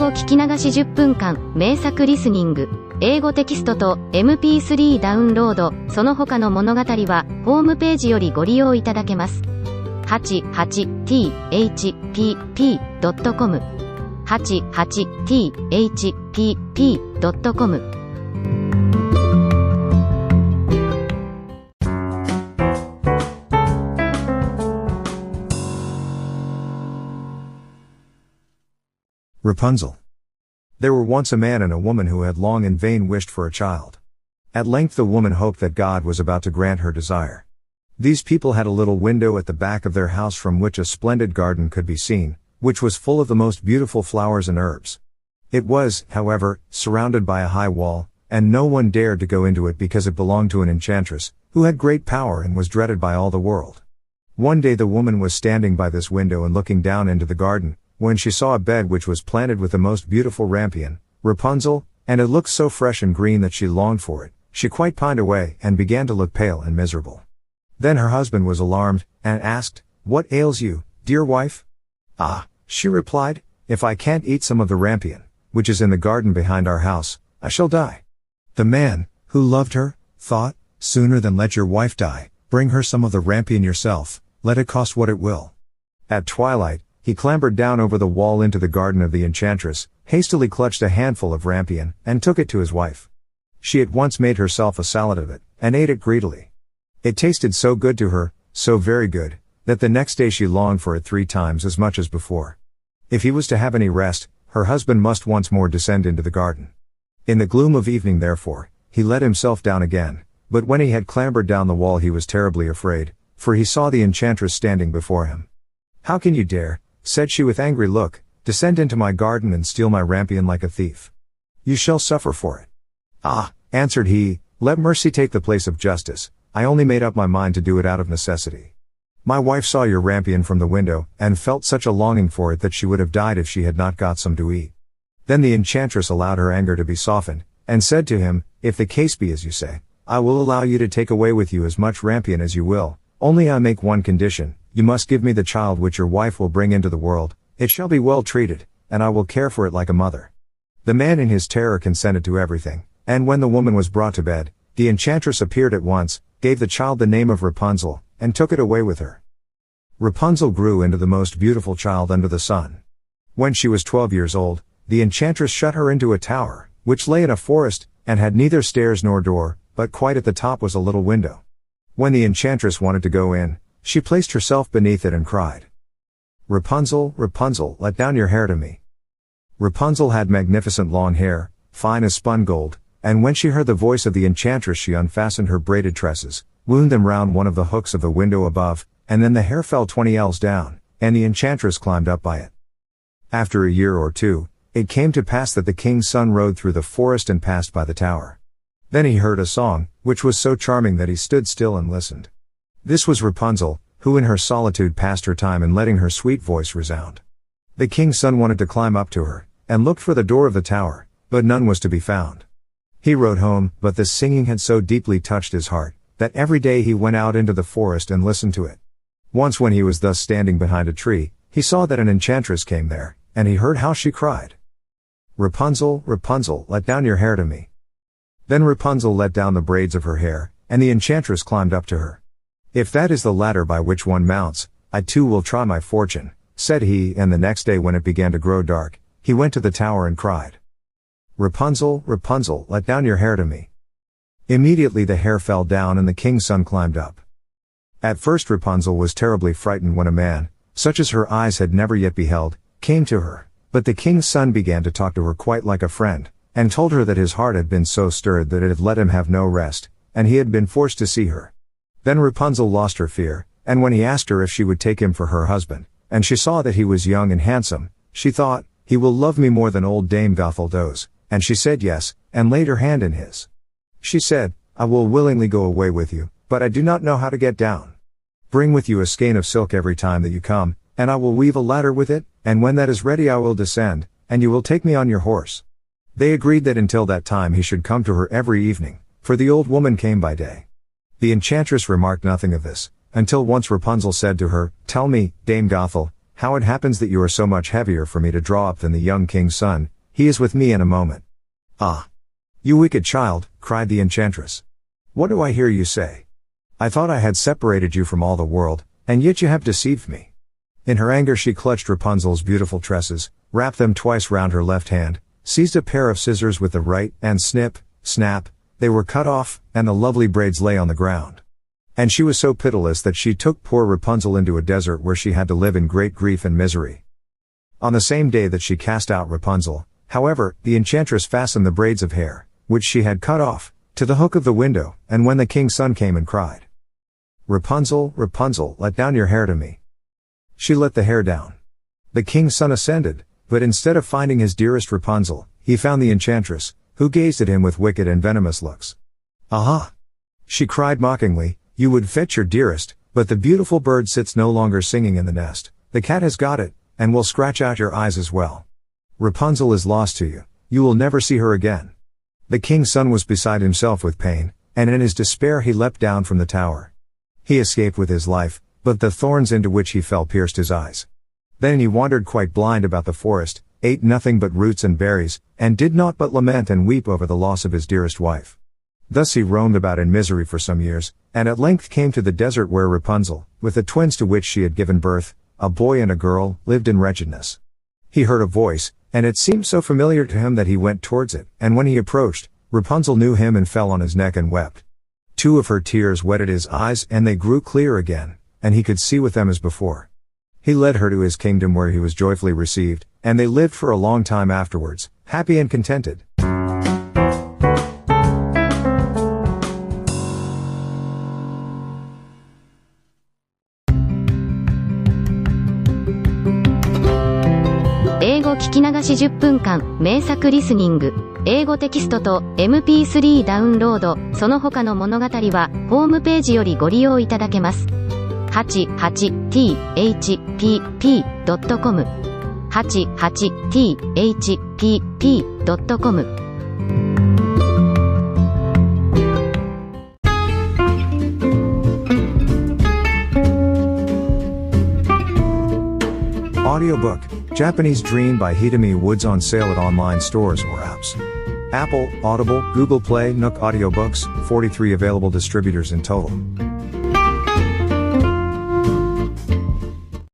語聞き流し10分間、名作リスニング。英語テキストと MP3 ダウンロード、その他の物語は、ホームページよりご利用いただけます。88thpp.com 88thpp.com Rapunzel. There were once a man and a woman who had long in vain wished for a child. At length the woman hoped that God was about to grant her desire. These people had a little window at the back of their house from which a splendid garden could be seen, which was full of the most beautiful flowers and herbs. It was, however, surrounded by a high wall, and no one dared to go into it because it belonged to an enchantress, who had great power and was dreaded by all the world. One day the woman was standing by this window and looking down into the garden, when she saw a bed which was planted with the most beautiful rampion, Rapunzel, and it looked so fresh and green that she longed for it. She quite pined away, and began to look pale and miserable. Then her husband was alarmed, and asked, "What ails you, dear wife?" "Ah," she replied, "if I can't eat some of the rampion, which is in the garden behind our house, I shall die." The man, who loved her, thought, "Sooner than let your wife die, bring her some of the rampion yourself, let it cost what it will." At twilight, he clambered down over the wall into the garden of the enchantress, hastily clutched a handful of rampion, and took it to his wife. She at once made herself a salad of it, and ate it greedily. It tasted so good to her, so very good, that the next day she longed for it 3 times as much as before. If he was to have any rest, her husband must once more descend into the garden. In the gloom of evening therefore, he let himself down again, but when he had clambered down the wall he was terribly afraid, for he saw the enchantress standing before him. "How can you dare," said she with angry look, "descend into my garden and steal my rampion like a thief? You shall suffer for it." "Ah," answered he, "let mercy take the place of justice, I only made up my mind to do it out of necessity. My wife saw your rampion from the window, and felt such a longing for it that she would have died if she had not got some to eat." Then the enchantress allowed her anger to be softened, and said to him, "If the case be as you say, I will allow you to take away with you as much rampion as you will, only I make one condition. You must give me the child which your wife will bring into the world. It shall be well treated, and I will care for it like a mother." The man in his terror consented to everything, and when the woman was brought to bed, the enchantress appeared at once, gave the child the name of Rapunzel, and took it away with her. Rapunzel grew into the most beautiful child under the sun. When she was 12 years old, the enchantress shut her into a tower, which lay in a forest, and had neither stairs nor door, but quite at the top was a little window. When the enchantress wanted to go in, she placed herself beneath it and cried, "Rapunzel, Rapunzel, let down your hair to me." Rapunzel had magnificent long hair, fine as spun gold, and when she heard the voice of the enchantress she unfastened her braided tresses, wound them round one of the hooks of the window above, and then the hair fell 20 ells down, and the enchantress climbed up by it. After a year or 2, it came to pass that the king's son rode through the forest and passed by the tower. Then he heard a song, which was so charming that he stood still and listened. This was Rapunzel, who in her solitude passed her time in letting her sweet voice resound. The king's son wanted to climb up to her, and looked for the door of the tower, but none was to be found. He rode home, but the singing had so deeply touched his heart, that every day he went out into the forest and listened to it. Once when he was thus standing behind a tree, he saw that an enchantress came there, and he heard how she cried, "Rapunzel, Rapunzel, let down your hair to me." Then Rapunzel let down the braids of her hair, and the enchantress climbed up to her. "If that is the ladder by which one mounts, I too will try my fortune," said he, and the next day when it began to grow dark, he went to the tower and cried, "Rapunzel, Rapunzel, let down your hair to me." Immediately the hair fell down and the king's son climbed up. At first Rapunzel was terribly frightened when a man, such as her eyes had never yet beheld, came to her, but the king's son began to talk to her quite like a friend, and told her that his heart had been so stirred that it had let him have no rest, and he had been forced to see her. Then Rapunzel lost her fear, and when he asked her if she would take him for her husband, and she saw that he was young and handsome, she thought, "He will love me more than old Dame Gothel does," and she said yes, and laid her hand in his. She said, "I will willingly go away with you, but I do not know how to get down. Bring with you a skein of silk every time that you come, and I will weave a ladder with it, and when that is ready I will descend, and you will take me on your horse." They agreed that until that time he should come to her every evening, for the old woman came by day. The enchantress remarked nothing of this, until once Rapunzel said to her, "Tell me, Dame Gothel, how it happens that you are so much heavier for me to draw up than the young king's son, He is with me in a moment. Ah! You wicked child, cried the enchantress. What do I hear you say? I thought I had separated you from all the world, and yet you have deceived me. In her anger she clutched Rapunzel's beautiful tresses, wrapped them twice round her left hand, seized a pair of scissors with the right, and snip, snap, they were cut off, and the lovely braids lay on the ground. And she was so pitiless that she took poor Rapunzel into a desert where she had to live in great grief and misery. On the same day that she cast out Rapunzel, however, the enchantress fastened the braids of hair, which she had cut off, to the hook of the window, and when the king's son came and cried, Rapunzel, Rapunzel, let down your hair to me. She let the hair down. The king's son ascended, but instead of finding his dearest Rapunzel, he found the enchantress, who gazed at him with wicked and venomous looks. Aha! She cried mockingly, you would fetch your dearest, but the beautiful bird sits no longer singing in the nest, the cat has got it, and will scratch out your eyes as well. Rapunzel is lost to you, you will never see her again. The king's son was beside himself with pain, and in his despair he leapt down from the tower. He escaped with his life, but the thorns into which he fell pierced his eyes. Then he wandered quite blind about the forest, ate nothing but roots and berries, and did naught but lament and weep over the loss of his dearest wife. Thus he roamed about in misery for some years, and at length came to the desert where Rapunzel, with the twins to which she had given birth, a boy and a girl, lived in wretchedness. He heard a voice, and it seemed so familiar to him that he went towards it, and when he approached, Rapunzel knew him and fell on his neck and wept. 2 of her tears wetted his eyes and they grew clear again, and he could see with them as before. He led her to his kingdom where he was joyfully received, and they lived for a long time afterwards, happy and contented.英語聞き流し10分間、名作リスニング。英語テキストと MP3 ダウンロード、その他の物語は、ホームページよりご利用いただけます。88thpp.com 88thpp.com Audiobook, Japanese Dream by Hitomi Woods on sale at online stores or apps. Apple, Audible, Google Play, Nook Audiobooks, 43 available distributors in total.